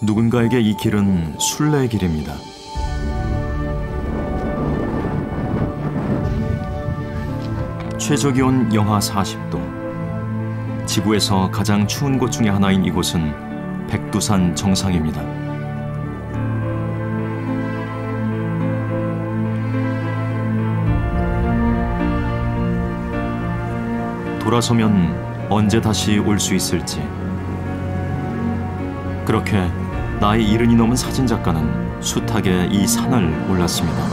누군가에게 이 길은 순례길입니다. 최저기온 영하 40도. 지구에서 가장 추운 곳 중에 하나인 이곳은 백두산 정상입니다. 돌아서면 언제 다시 올 수 있을지. 그렇게 나이 70이 넘은 사진작가는 숱하게 이 산을 올랐습니다.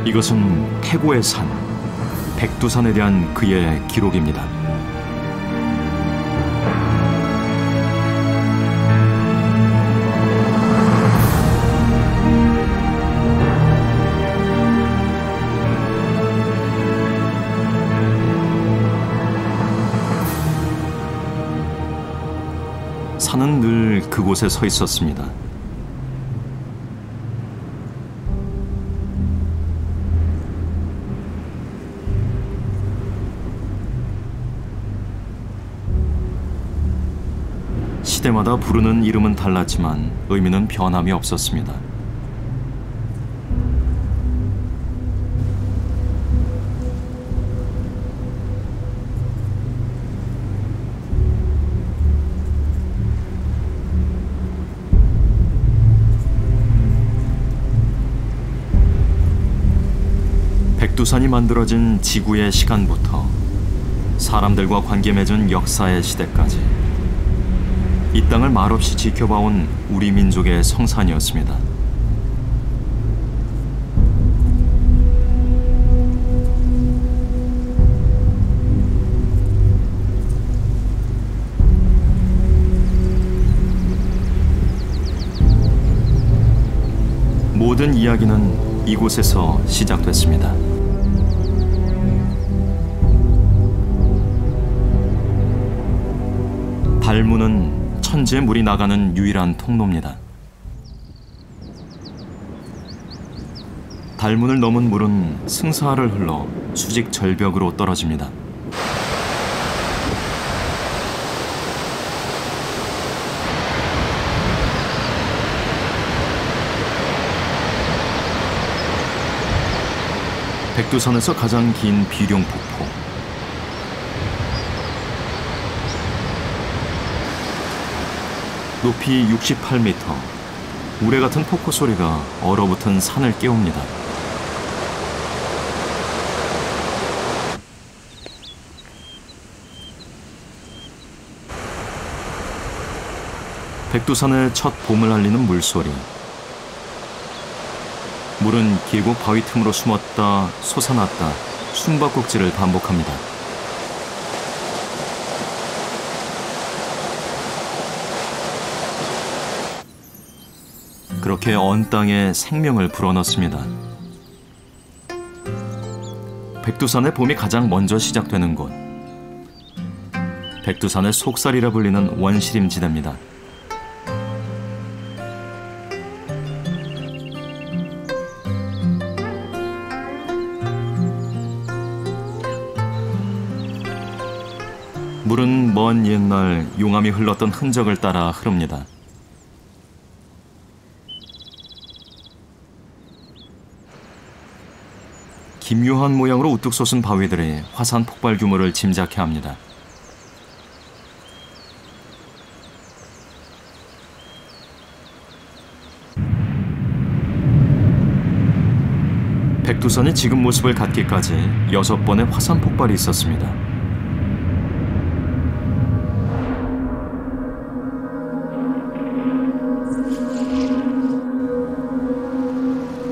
이것은 태고의 산, 백두산에 대한 그의 기록입니다. 산은 늘 그곳에 서 있었습니다. 시대마다 부르는 이름은 달랐지만 의미는 변함이 없었습니다. 백두산이 만들어진 지구의 시간부터 사람들과 관계 맺은 역사의 시대까지 이 땅을 말없이 지켜봐온 우리 민족의 성산이었습니다. 모든 이야기는 이곳에서 시작됐습니다. 달문은 천지에 물이 나가는 유일한 통로입니다. 달문을 넘은 물은 승사를 흘러 수직 절벽으로 떨어집니다. 백두산에서 가장 긴 비룡폭포. 높이 68m, 우레 같은 폭포 소리가 얼어붙은 산을 깨웁니다. 백두산의 첫 봄을 알리는 물소리. 물은 계곡 바위 틈으로 숨었다 솟아났다 숨바꼭질을 반복합니다. 그렇게 언 땅에 생명을 불어넣습니다. 백두산의 봄이 가장 먼저 시작되는 곳. 백두산의 속살이라 불리는 원시림지대입니다. 물은 먼 옛날 용암이 흘렀던 흔적을 따라 흐릅니다. 기묘한 모양으로 우뚝 솟은 바위들이 화산 폭발 규모를 짐작케 합니다. 백두산이 지금 모습을 갖기까지 6번의 화산 폭발이 있었습니다.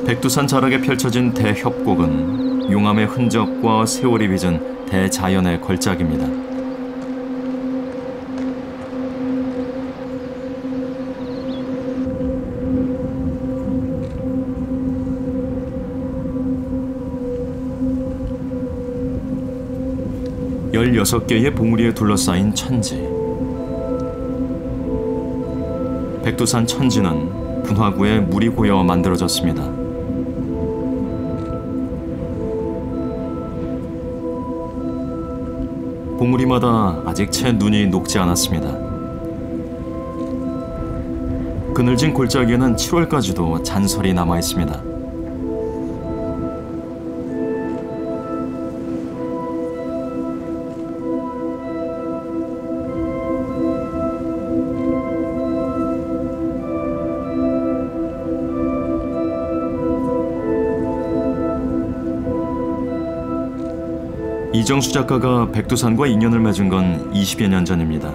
백두산 자락에 펼쳐진 대협곡은 용암의 흔적과 세월이 빚은 대자연의 걸작입니다. (16개의) 봉우리에 둘러싸인 천지. 백두산 천지는 분화구에 물이 고여 만들어졌습니다. 봉우리마다 아직 채 눈이 녹지 않았습니다. 그늘진 골짜기에는 7월까지도 잔설이 남아 있습니다. 이정수 작가가 백두산과 인연을 맺은 건 20여 년 전입니다.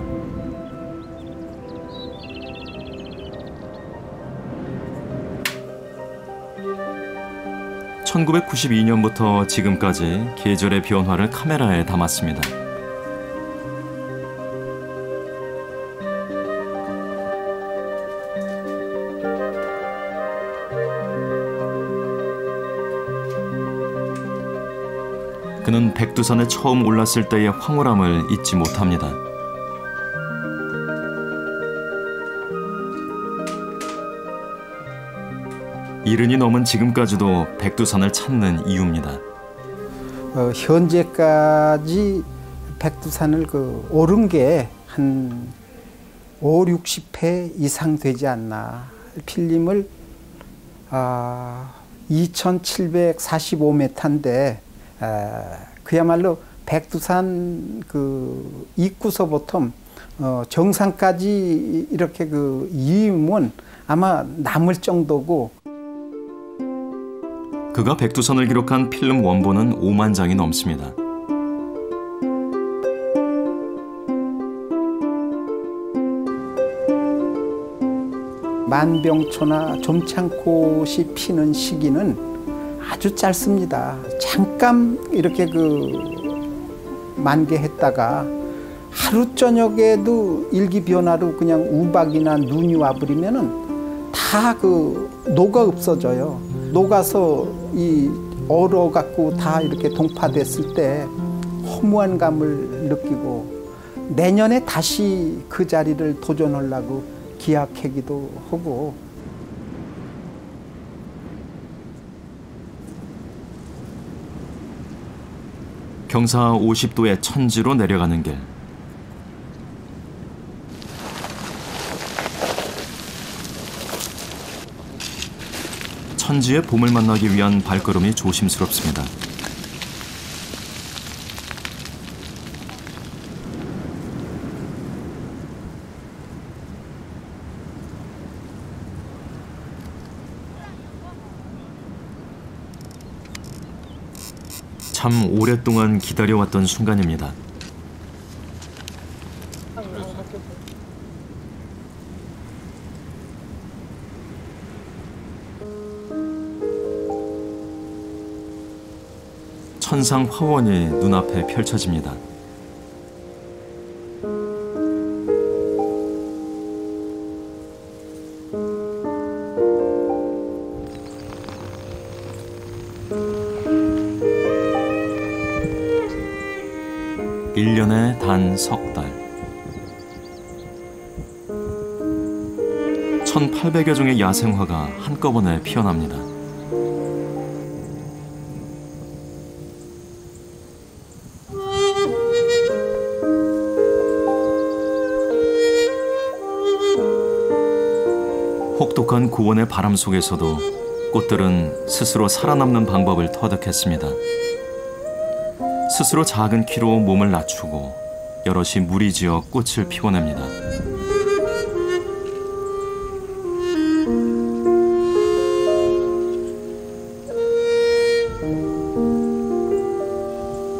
(1992년부터) 지금까지 계절의 변화를 카메라에 담았습니다. 그는 백두산에 처음 올랐을 때의 황홀함을 잊지 못합니다. 이른이 넘은 지금까지도 백두산을 찾는 이유입니다. 현재까지 백두산을 오른 게 한 5, 60회 이상 되지 않나. 필름을 2,745m인데 그야말로 백두산 입구서부터 정상까지 이렇게 이으면 아마 남을 정도고. 그가 백두산을 기록한 필름 원본은 5만 장이 넘습니다. 만병초나 좀창꽃이 피는 시기는 아주 짧습니다. 잠깐 이렇게 만개했다가 하루 저녁에도 일기변화로 그냥 우박이나 눈이 와버리면은 다 녹아 없어져요. 녹아서 얼어갖고 다 이렇게 동파됐을 때 허무한 감을 느끼고 내년에 다시 그 자리를 도전하려고 기약하기도 하고. 경사 50도의 천지로 내려가는 길. 천지의 봄을 만나기 위한 발걸음이 조심스럽습니다. 참 오랫동안 기다려왔던 순간입니다. 천상 화원이 눈앞에 펼쳐집니다. 일년에 단 석 달. 1,800여 종의 야생화가 한꺼번에 피어납니다. 혹독한 고온의 바람 속에서도 꽃들은 스스로 살아남는 방법을 터득했습니다. 스스로 작은 키로 몸을 낮추고 여럿이 무리지어 꽃을 피워냅니다.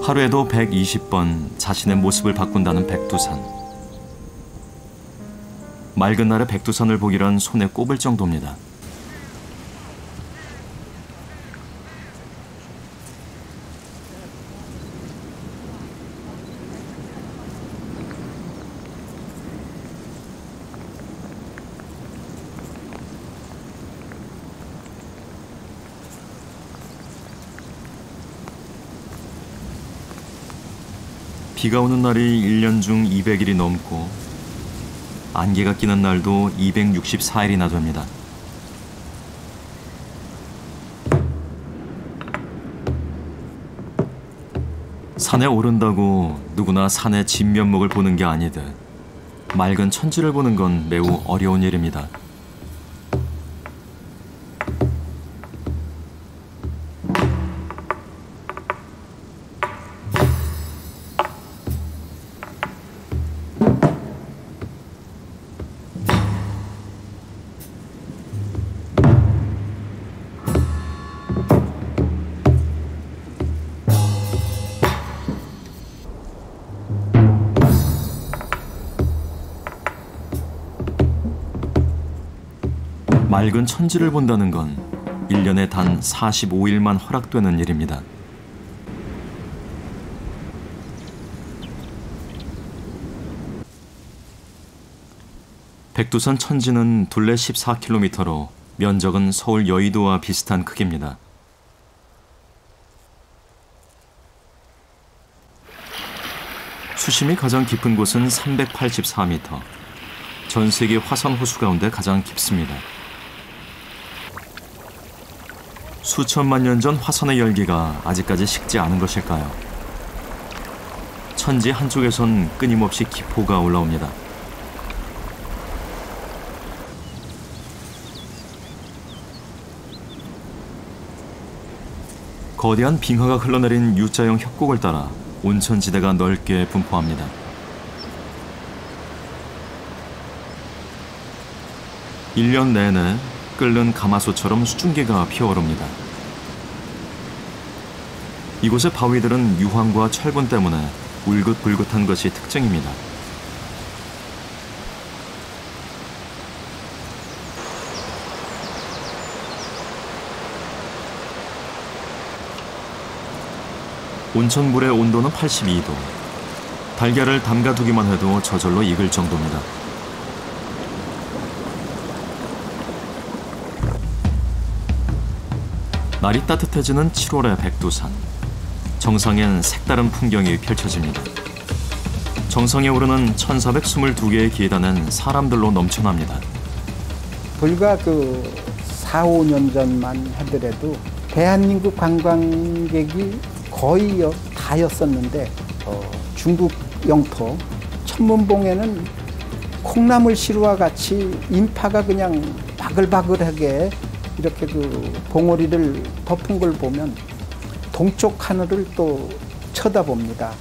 하루에도 120번 자신의 모습을 바꾼다는 백두산. 맑은 날에 백두산을 보기란 손에 꼽을 정도입니다. 비가 오는 날이 1년 중 200일이 넘고 안개가 끼는 날도 264일이나 됩니다. 산에 오른다고 누구나 산의 진면목을 보는 게 아니듯 맑은 천지를 보는 건 매우 어려운 일입니다. 맑은 천지를 본다는 건 1년에 단 45일만 허락되는 일입니다. 백두산 천지는 둘레 14km로 면적은 서울 여의도와 비슷한 크기입니다. 수심이 가장 깊은 곳은 384m. 전 세계 화산 호수 가운데 가장 깊습니다. 수천만 년 전 화산의 열기가 아직까지 식지 않은 것일까요? 천지 한쪽에선 끊임없이 기포가 올라옵니다. 거대한 빙하가 흘러내린 U자형 협곡을 따라 온천지대가 넓게 분포합니다. 일 년 내내 끓는 가마솥처럼 수증기가 피어오릅니다. 이곳의 바위들은 유황과 철분 때문에 울긋불긋한 것이 특징입니다. 온천물의 온도는 82도. 달걀을 담가두기만 해도 저절로 익을 정도입니다. 날이 따뜻해지는 7월의 백두산. 정상엔 색다른 풍경이 펼쳐집니다. 정상에 오르는 1422개의 계단은 사람들로 넘쳐납니다. 불과 4, 5년 전만 하더라도 대한민국 관광객이 거의 다였었는데 중국 영토 천문봉에는 콩나물 시루와 같이 인파가 그냥 바글바글하게 이렇게 봉우리를 덮은 걸 보면 동쪽 하늘을 또 쳐다봅니다.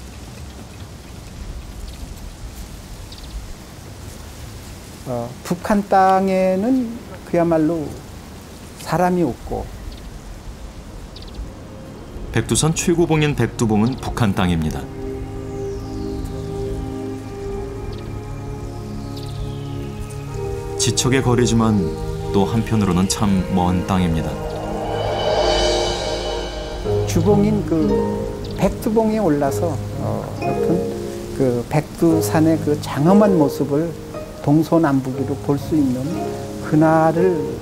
북한 땅에는 그야말로 사람이 없고 백두산 최고봉인 백두봉은 북한 땅입니다. 지척의 거리지만 또 한편으로는 참 먼 땅입니다. 주봉인 백두봉에 올라서 높은 백두산의 장엄한 모습을 동서남북으로 볼 수 있는 그날을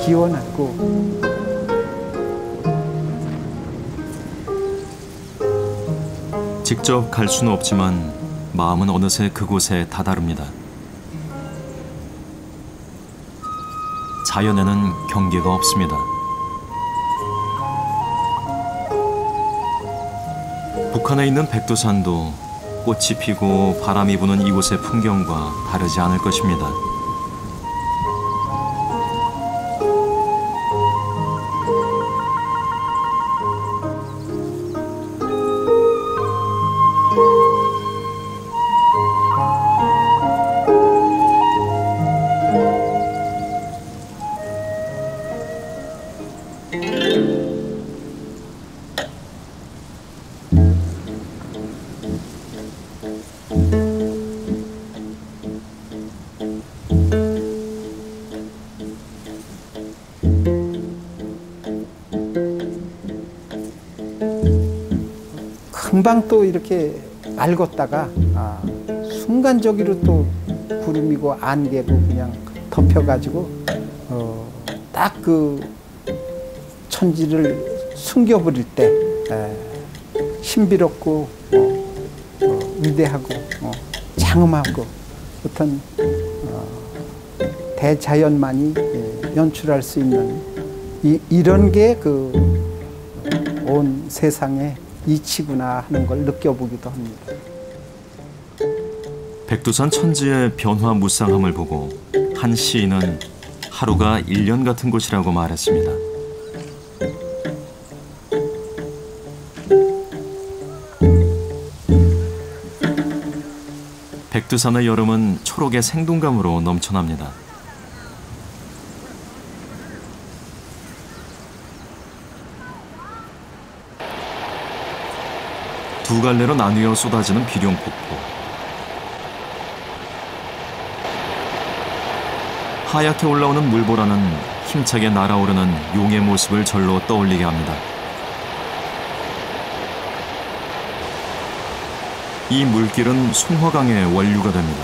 기원하고 직접 갈 수는 없지만 마음은 어느새 그곳에 다다릅니다. 자연에는 경계가 없습니다. 북한에 있는 백두산도 꽃이 피고 바람이 부는 이곳의 풍경과 다르지 않을 것입니다. 금방 또 이렇게 맑았다가 순간적으로 또 구름이고 안개고 그냥 덮여가지고 딱 천지를 숨겨버릴 때 신비롭고 위대하고 장엄하고 어떤 대자연만이 연출할 수 있는 이런 게 그 온 세상의 이치구나 하는 걸 느껴보기도 합니다. 백두산 천지의 변화무쌍함을 보고 한 시인은 하루가 1년 같은 곳이라고 말했습니다. 백두산의 여름은 초록의 생동감으로 넘쳐납니다. 두 갈래로 나뉘어 쏟아지는 비룡폭포. 하얗게 올라오는 물보라는 힘차게 날아오르는 용의 모습을 절로 떠올리게 합니다. 이 물길은 송화강의 원류가 됩니다.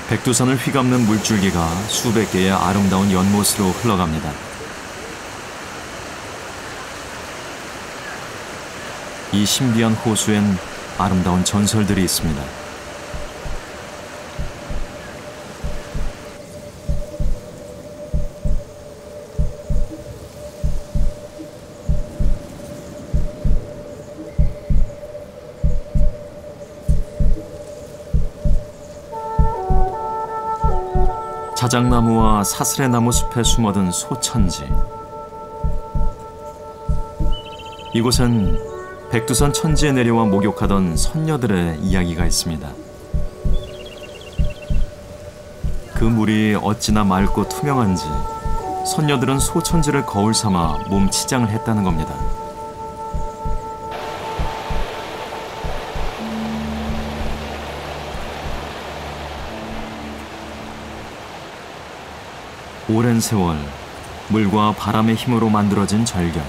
백두산을 휘감는 물줄기가 수백 개의 아름다운 연못으로 흘러갑니다. 이 신비한 호수엔 아름다운 전설들이 있습니다. 자작나무와 사슬의나무 숲에 숨어든 소천지. 이곳은 백두산 천지에 내려와 목욕하던 선녀들의 이야기가 있습니다. 그 물이 어찌나 맑고 투명한지 선녀들은 소천지를 거울 삼아 몸 치장을 했다는 겁니다. 오랜 세월 물과 바람의 힘으로 만들어진 절경.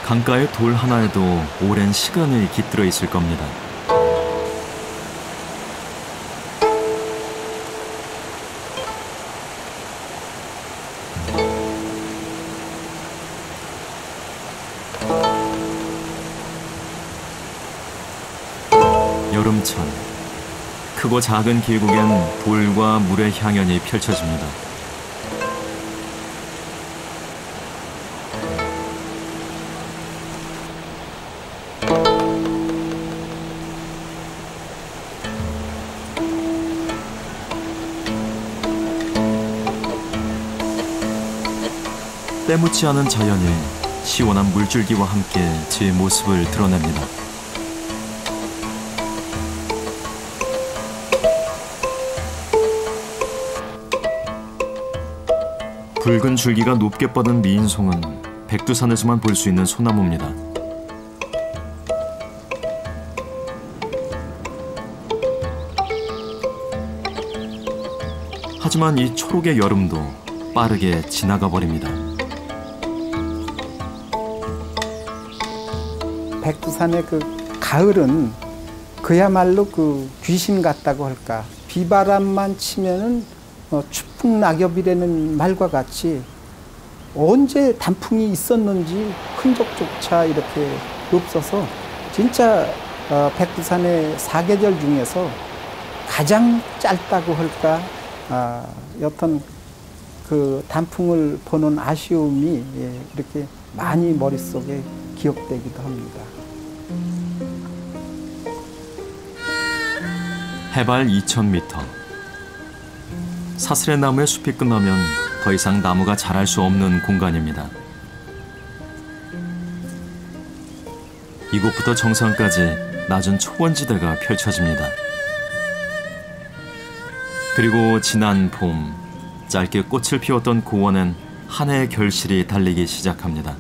강가의 돌 하나에도 오랜 시간이 깃들어 있을 겁니다. 여름철, 크고 작은 계곡엔 돌과 물의 향연이 펼쳐집니다. 때묻지 않은 자연이 시원한 물줄기와 함께 제 모습을 드러냅니다. 붉은 줄기가 높게 뻗은 미인송은 백두산에서만 볼 수 있는 소나무입니다. 하지만 이 초록의 여름도 빠르게 지나가 버립니다. 백두산의 그 가을은 그야말로 그 귀신 같다고 할까. 비바람만 치면은 추풍 낙엽이라는 말과 같이 언제 단풍이 있었는지 흔적조차 이렇게 없어서 진짜 백두산의 사계절 중에서 가장 짧다고 할까. 여튼 그 단풍을 보는 아쉬움이 이렇게 많이 머릿속에 기억되기도 합니다. 해발 2,000m. 사슬의 나무의 숲이 끝나면 더 이상 나무가 자랄 수 없는 공간입니다. 이곳부터 정상까지 낮은 초원지대가 펼쳐집니다. 그리고 지난 봄, 짧게 꽃을 피웠던 고원엔 한 해의 결실이 달리기 시작합니다.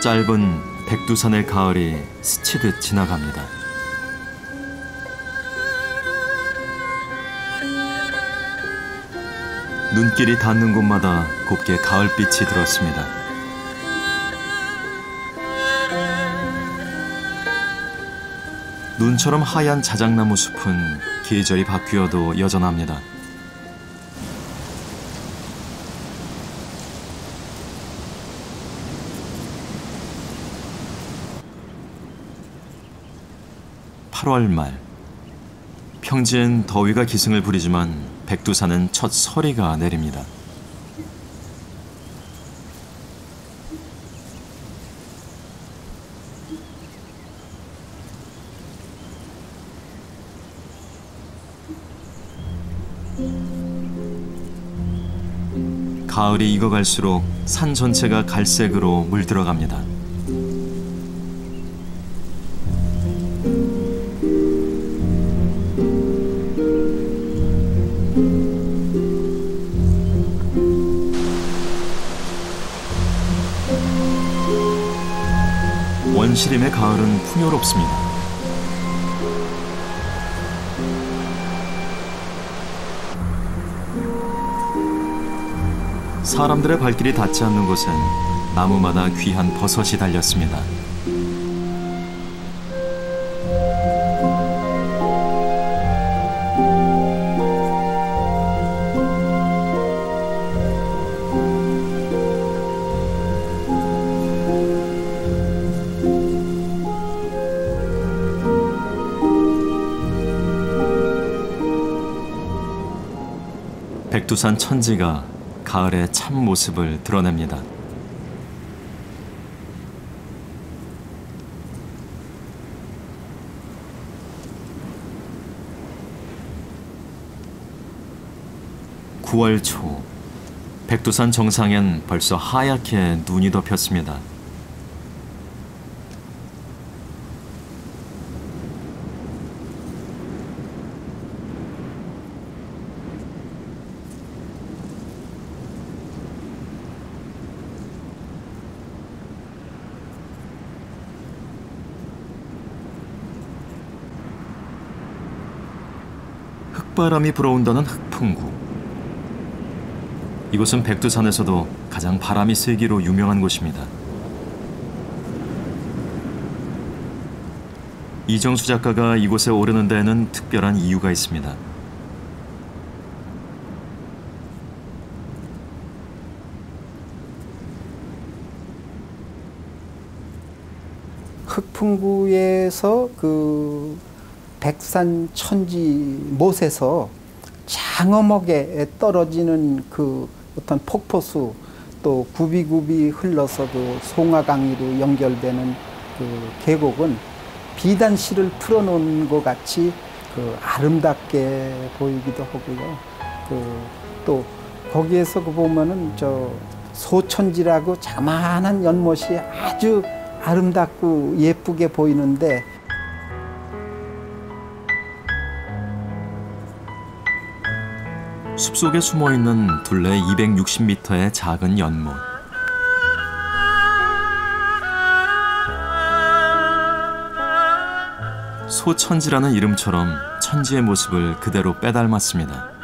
짧은 백두산의 가을이 스치듯 지나갑니다. 눈길이 닿는 곳마다 곱게 가을빛이 들었습니다. 눈처럼 하얀 자작나무 숲은 계절이 바뀌어도 여전합니다. (8월) 말 평지엔 더위가 기승을 부리지만 백두산은 첫 서리가 내립니다. 가을이 익어갈수록 산 전체가 갈색으로 물들어갑니다. 원시림의 가을은 풍요롭습니다. 사람들의 발길이 닿지 않는 곳엔 나무마다 귀한 버섯이 달렸습니다. 백두산 천지가 가을의 참 모습을 드러냅니다. (9월) 초 백두산 정상엔 벌써 하얗게 눈이 덮였습니다. 흙바람이 불어온다는 흙풍구. 이곳은 백두산에서도 가장 바람이 세기로 유명한 곳입니다. 이정수 작가가 이곳에 오르는 데에는 특별한 이유가 있습니다. 흙풍구에서 그 백산 천지 못에서 장엄하게 떨어지는 그 어떤 폭포수, 또 굽이굽이 흘러서 그 송화강리로 연결되는 그 계곡은 비단실을 풀어놓은 것 같이 그 아름답게 보이기도 하고요. 또 거기에서 그 보면은 저 소천지라고 자만한 연못이 아주 아름답고 예쁘게 보이는데, 숲속에 숨어있는 둘레 260m의 작은 연못. 소천지라는 이름처럼 천지의 모습을 그대로 빼닮았습니다.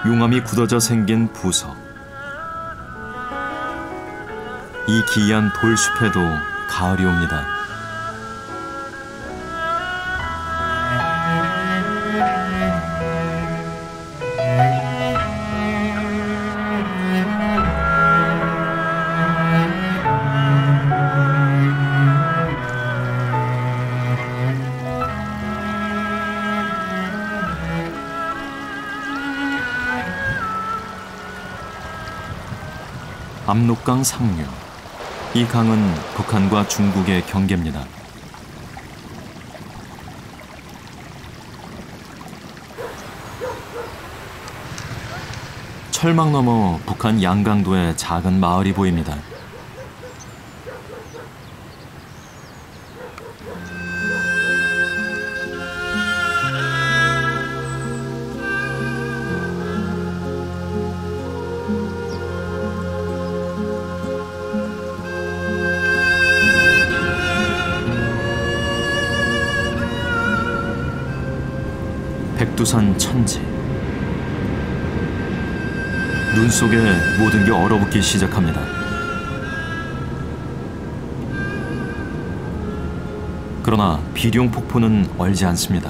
용암이 굳어져 생긴 부석. 이 기이한 돌숲에도 가을이 옵니다. 압록강 상류. 이 강은 북한과 중국의 경계입니다. 철망 너머 북한 양강도의 작은 마을이 보입니다. 백두산 천지. 눈 속에 모든 게 얼어붙기 시작합니다. 그러나 비룡 폭포는 얼지 않습니다.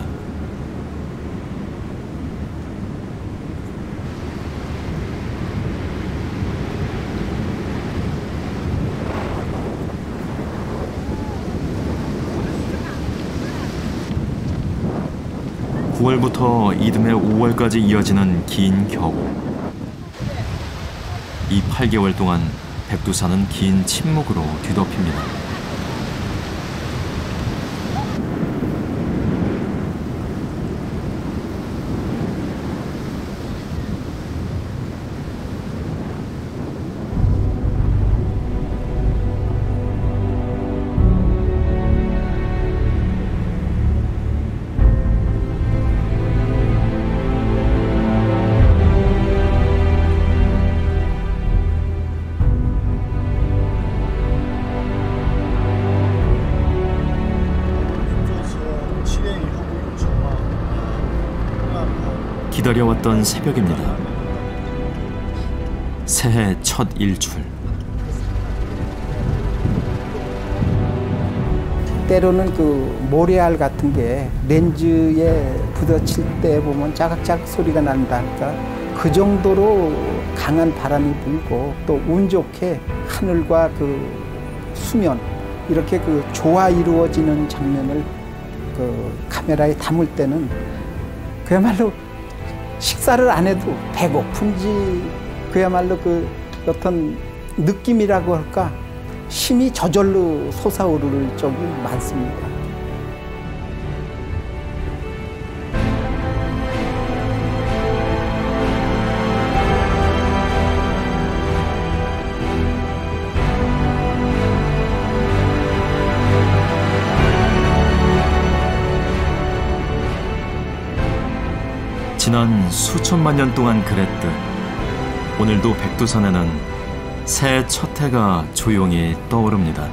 (9월부터) 이듬해 (5월까지) 이어지는 긴 겨울. 이 8개월 동안 백두산은 긴 침묵으로 뒤덮입니다. 기다려왔던 새벽입니다. 새해 첫 일출. 때로는 그 모래알 같은 게 렌즈에 부딪힐 때 보면 짜각짜각 소리가 난다 할까, 그 정도로 강한 바람이 불고 또 운 좋게 하늘과 그 수면 이렇게 그 조화 이루어지는 장면을 그 카메라에 담을 때는 그야말로 식사를 안 해도 배고픈지 그야말로 그 어떤 느낌이라고 할까, 힘이 저절로 솟아오를 적이 많습니다. 지난 수천만 년 동안 그랬듯 오늘도 백두산에는 새해 첫 해가 조용히 떠오릅니다.